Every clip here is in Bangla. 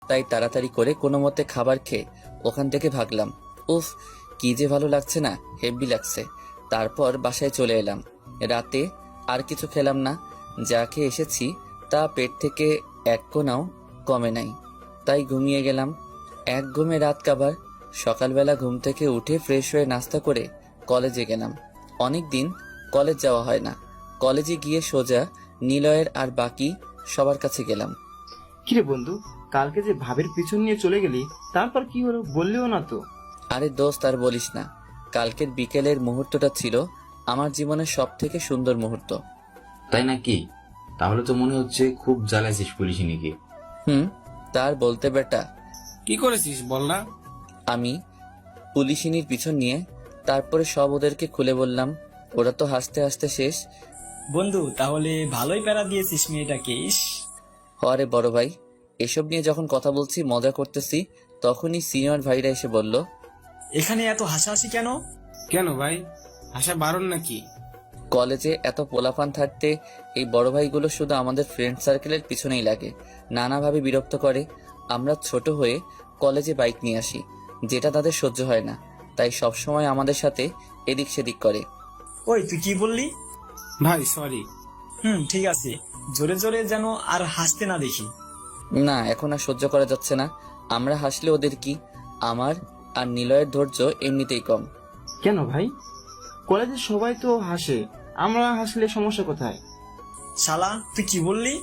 তাই তাড়াতাড়ি করে কোনো মতে খাবার খেয়ে ওখান থেকে ভাগলাম। উফ, কি যে ভালো লাগছে না, হেব্বি লাগছে। তারপর বাসায় চলে এলাম। রাতে আর কিছু খেলাম না। যা খেয়ে এসেছি তা পেট থেকে এক কোণাও কমে নাই, তাই ঘুমিয়ে গেলাম। এক ঘুমে রাত কাবার। সকালবেলা ঘুম থেকে উঠে ফ্রেশ হয়ে নাস্তা করে কলেজে গেলাম। অনেক দিন কলেজ যাওয়া হয় না। কলেজে গিয়ে সোজা নিলয়ের আর বাকি সবার কাছে গেলাম। কিরে বন্ধু, কালকে যে ভাবের পিছন নিয়ে চলে গেলি, তারপর কি হলো বললেও না তো। আরে দোস্ত, আর বলিস না। কালকের বিকেলের মুহূর্তটা ছিল আমার জীবনের সব থেকে সুন্দর মুহূর্ত। তাই নাকি? তাহলে তো মনে হচ্ছে খুব জ্বালাইছিস পুলিশিনীকে। তার বলতে বেটা। কি করেছিস বল না। আমি পুলিশিনীর পিছন নিয়ে তারপরে সব ওদেরকে খুলে বললাম। ওরা তো হাসতে হাসতে শেষ। বন্ধু, তাহলে ভালোই প্যারা দিয়েছিস মেয়েটাকে। ইস, আরে বড় ভাই, এসব নিয়ে যখন কথা বলছি, মজা করতেছি, তখনই সিনিয়র ভাইরা এসে বলল, এখানে এত হাসাহাসি কেন? কেন ভাই, হাসা বারণ নাকি? কলেজে এত পোলাপান থাকতে এই বড় ভাইগুলো শুধু আমাদের ফ্রেন্ড সার্কেলের পিছনেই লাগে, নানাভাবে বিরক্ত করে। আমরা ছোট হয়ে কলেজে বাইক নিয়ে আসি, যেটা তাদের সহ্য হয় না, তাই সবসময় আমাদের সাথে এদিক সেদিক করে। ওই তুই কি বললি? ভাই সরি। ঠিক আছে, জোরে জোরে যেন আর হাসতে না দেখি। না, এখন আর সহ্য করা যাচ্ছে না। আমরা হাসলে ওদের কি? আমার আর নিলয়ের ধৈর্য এমনিতেই কম। কেন ভাই, কলেজের সবাই তো হাসে, আমরা হাসলে সমস্যা কোথায়? শালা, তুই কি বললি?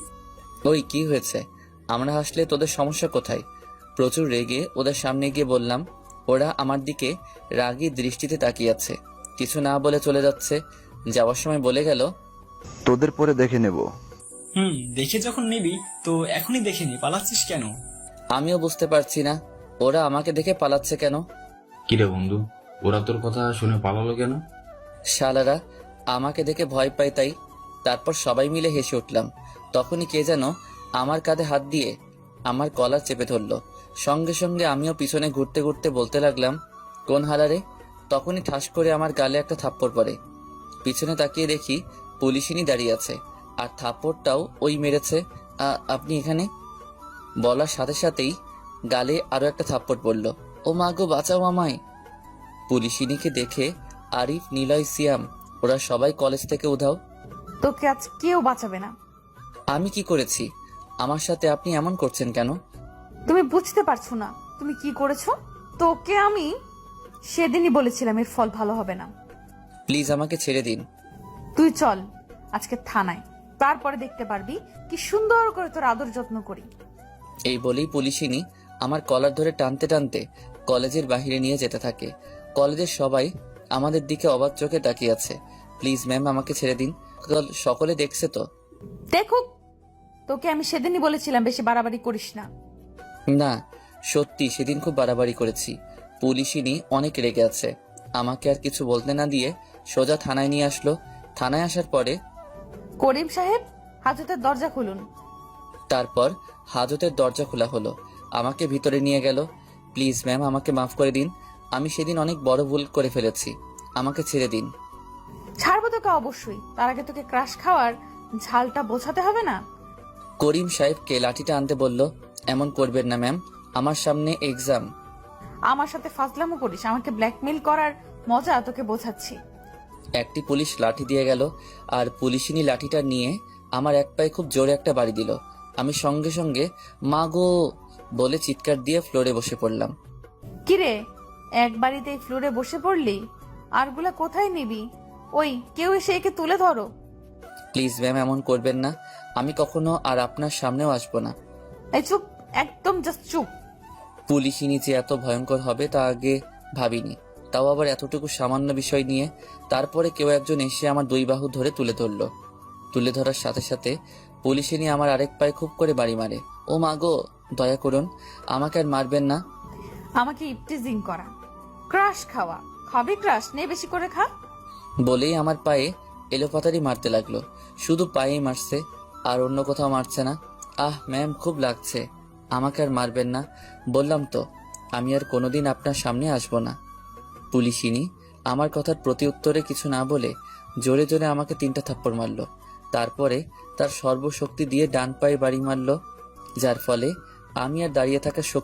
ওই কি হয়েছে? আমরা হাসলে তোদের সমস্যা কোথায়? প্রচুর রেগে ওদের সামনে গিয়ে বললাম। ওরা আমার দিকে রাগী দৃষ্টিতে তাকিয়ে আছে, কিছু না বলে চলে যাচ্ছে। যাওয়ার সময় বলে গেল, তোদের পরে দেখে নেব। দেখে যখন নিবি তো এখনই দেখে নি, পালাচ্ছিস কেন? আমিও বুঝতে পারছি না ওরা আমাকে দেখে পালাচ্ছে কেন। কিরে বন্ধু, ওরা তোর কথা শুনে পালালো কেন? শালারা আমাকে দেখে ভয় পায় তাই। তারপর সবাই মিলে হেসে উঠলাম। তখনই কে যেন আমার কাঁধে হাত দিয়ে আমার কলার চেপে ধরলো। সঙ্গে সঙ্গে আমিও পিছনে ঘুরতে ঘুরতে বলতে লাগলাম, কোন হালারে? তখনই ঠাস করে আমার গালে একটা থাপ্পড় পড়ে। পিছনে তাকিয়ে দেখি পুলিশিনী দাঁড়িয়ে আছে, আর থাপ্পড়টাও ওই মেরেছে। আপনি এখানে? বলার সাথে সাথেই গালে আরো একটা থাপ্পড় পড়ল। ও মা গো, বাঁচাও আমায়! পুলিশিনীকে দেখে আরিফ, নিলয়, সিয়াম ওরা সবাই কলেজ থেকে উধাও। তোকে আজ কেউ বাঁচাবে না। আমি কি করেছি? আমার সাথে আপনি এমন করছেন কেন? তুমি বুঝতে পারছো না তুমি কি করেছো। তোকে আমি সেদিনই বলেছিলাম এর ফল ভালো হবে না। প্লিজ আমাকে ছেড়ে দিন। তুই চল আজকে থানায়, তারপরে দেখতে পারবি কি সুন্দর করে তোর আদর যত্ন করি। এই বলেই পুলিশিনী আমার কলার ধরে টানতে টানতে কলেজের বাহিরে নিয়ে যেতে থাকে। কলেজের সবাই আমাদের দিকে অবাক চোখে তাকিয়ে আছে। প্লিজ ম্যাম, আমাকে ছেড়ে দিন। সকলে দেখছে তো? দেখুক, তোকে আমি সেদিনই বলেছিলাম বেশি বাড়াবাড়ি করিস না। না, সত্যি সেদিন খুব বাড়াবাড়ি করেছি। পুলিশিনী অনেক রেগে আছে। আমাকে আর কিছু বলতে না দিয়ে সোজা থানায় নিয়ে আসলো। থানায় আসার পরে করিম সাহেব, হাজতের দরজা খুলুন। তারপর হাজতের দরজা খোলা হলো, আমাকে ভিতরে নিয়ে গেল। প্লিজ ম্যাম, আমাকে মাফ করে দিন। আমি সেদিন অনেক বড় ভুল করে ফেলেছি, আমাকে ছেড়ে দিন। ছাড়বো তোকে অবশ্যই, তার আগে তোকে ক্রাশ খাওয়ার ঝালটা বোঝাতে হবে না। করিম সাহেবকে লাঠিটা আনতে বলল। এমন করবেন না ম্যাম, আমার সামনে এক্সাম। আমার সাথে ফাজলামো করিস, আমাকে ব্ল্যাকমেইল করার মজা তোকে বোঝাচ্ছি। একটি পুলিশ লাঠি দিয়ে গেল, আর পুলিশিনী লাঠিটা নিয়ে আমার এক পায়ে খুব জোরে একটা বাড়ি দিল। আমি সঙ্গে সঙ্গে মা গো বলে চিৎকার দিয়ে ফ্লোরে বসে পড়লাম। কিরে, এক বাড়িতেই ফ্লোরে বসে পড়লি? আরগুলা কোথায় নিবি? ওই কেউ এসে একে তুলে ধরো। প্লিজ ম্যাম, এমন করবেন না। আমি কখনো আর আপনার সামনেও আসবো না। এই চুপ, একদম জাস্ট চুপ। পুলিশিনী যে এত ভয়ঙ্কর হবে তা আগে ভাবিনি, তাও আবার এতটুকু সামান্য বিষয় নিয়ে। তারপরে কেউ একজন এসে আমার দুই বাহু ধরে তুলে ধরলো। তুলে ধরার সাথে সাথে পুলিশিনী আমার আরেক পায়ে খুব করে বাড়ি মারে। ও মা গো, দয়া করুন, আমাকে আর মারবেন না। আমাকে ইপটিজিং করা, ক্রাশ খাওয়া, খাবি ক্রাশ নে বেশি করে খা। বলেই আমার পায়ে এলোপাতারি মারতে লাগলো। শুধু পায়েই মারছে, আর অন্য কোথাও মারছে না। আহ ম্যাম, খুব লাগছে, আমাকে আর মারবেন না। বললাম তো, আমি আর কোনোদিন আপনার সামনে আসবো না। পুলিশিনী আমার কথার প্রতি উত্তরে কিছু না বলে জোরে জোরে আমাকে 3টা থাপ্পড় মারলো। তারপরে তার সর্বশক্তি দিয়ে ডান পায়ে বাড়ি মারলো, যার ফলে আমি আর দাঁড়িয়ে থাকার শক্তি